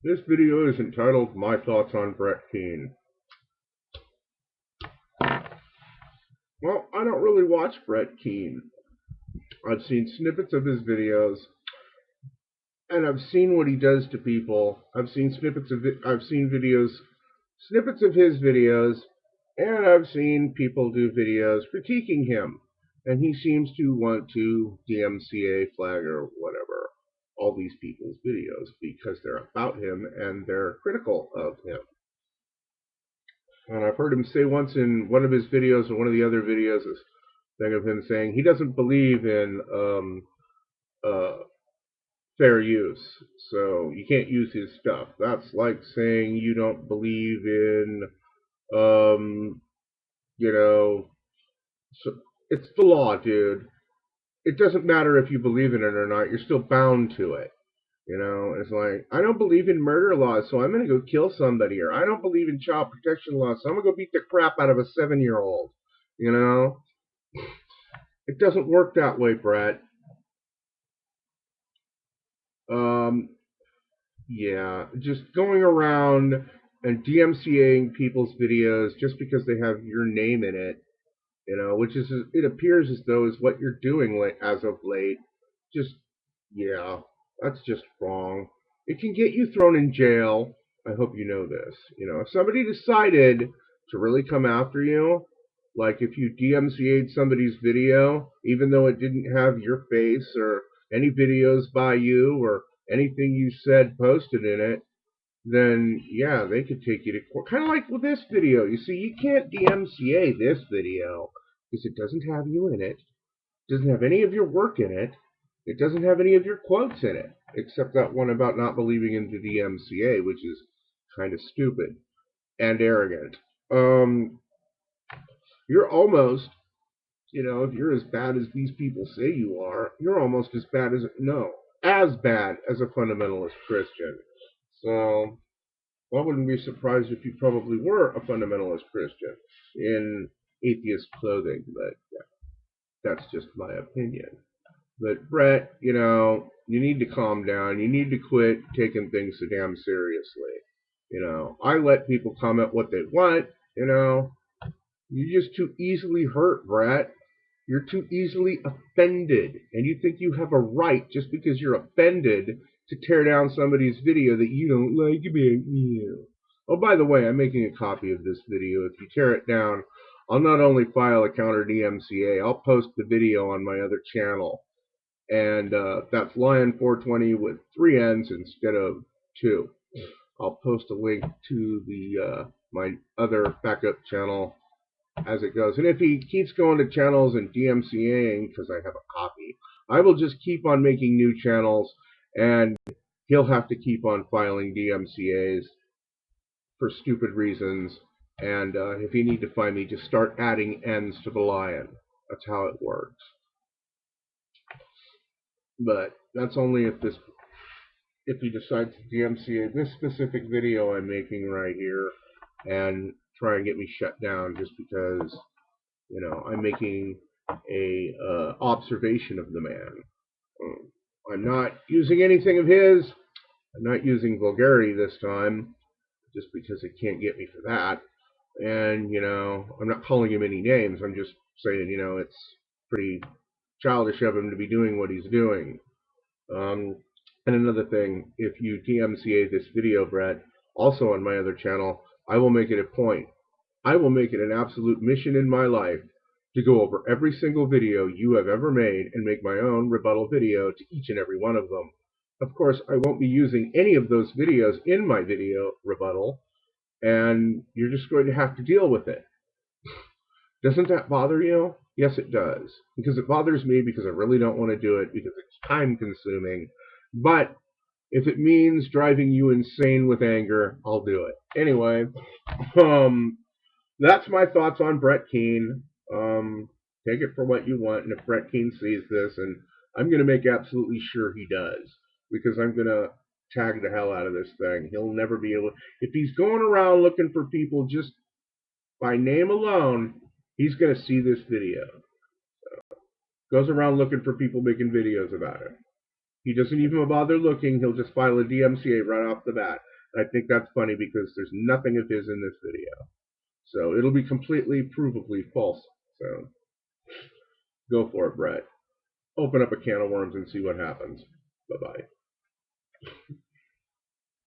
This video is entitled My Thoughts on Brett Keane. Well, I don't really watch Brett Keane. I've seen snippets of his videos, and I've seen what he does to people. I've seen snippets of it. I've seen snippets of his videos, and I've seen people do videos critiquing him. And he seems to want to DMCA flag or whatever all these people's videos because they're about him and they're critical of him. And I've heard him say once in one of his videos or one of the other videos, this thing of him saying he doesn't believe in fair use, so you can't use his stuff. That's like saying you don't believe in, so it's the law, dude. It doesn't matter if you believe in it or not. You're still bound to it. It's like, I don't believe in murder laws, so I'm going to go kill somebody. Or I don't believe in child protection laws, so I'm going to go beat the crap out of a 7-year-old. It doesn't work that way, Brett. Yeah, just going around and DMCAing people's videos just because they have your name in it, which is, it appears as though is what you're doing as of late. Just, yeah, that's just wrong. It can get you thrown in jail. I hope you know this. If somebody decided to really come after you, like if you DMCA'd somebody's video, even though it didn't have your face or any videos by you or anything you said posted in it, then yeah, they could take you to court. Kind of like with this video. You see, you can't DMCA this video because it doesn't have you in it. It doesn't have any of your work in it. It doesn't have any of your quotes in it, except that one about not believing in the DMCA, which is kind of stupid and arrogant. You're almost, if you're as bad as these people say you are, you're almost as bad as bad as a fundamentalist Christian. So I wouldn't be surprised if you probably were a fundamentalist Christian in atheist clothing, but yeah, that's just my opinion. But Brett, you need to calm down. You need to quit taking things so damn seriously. I let people comment what they want. You're just too easily hurt, Brett. You're too easily offended, and you think you have a right just because you're offended to tear down somebody's video that you don't like about you. Oh, by the way, I'm making a copy of this video. If you tear it down, I'll not only file a counter DMCA, I'll post the video on my other channel. And that's Lion420 with 3 N's instead of 2. I'll post a link to the my other backup channel as it goes. And if he keeps going to channels and DMCAing, because I have a copy, I will just keep on making new channels, and he'll have to keep on filing DMCAs for stupid reasons. And if you need to find me, just start adding N's to the lion. That's how it works. But that's only if he decides to DMCA this specific video I'm making right here and try and get me shut down just because, I'm making a observation of the man. I'm not using anything of his. I'm not using vulgarity this time just because it can't get me for that. And, I'm not calling him any names. I'm just saying, it's pretty childish of him to be doing what he's doing. And another thing, if you DMCA this video, Brett, also on my other channel, I will make it a point. I will make it an absolute mission in my life to go over every single video you have ever made and make my own rebuttal video to each and every one of them. Of course, I won't be using any of those videos in my video rebuttal, and you're just going to have to deal with it. Doesn't that bother you? Yes, it does. Because it bothers me because I really don't want to do it because it's time consuming. But if it means driving you insane with anger, I'll do it. Anyway, that's my thoughts on Brett Keane. Take it for what you want. And if Brett Keane sees this, and I'm going to make absolutely sure he does, because I'm going to tag the hell out of this thing. He'll never be able. If he's going around looking for people just by name alone, he's going to see this video. So, goes around looking for people making videos about it. He doesn't even bother looking. He'll just file a DMCA right off the bat. I think that's funny because there's nothing of his in this video. So it'll be completely provably false. So go for it, Brett. Open up a can of worms and see what happens. Bye-bye.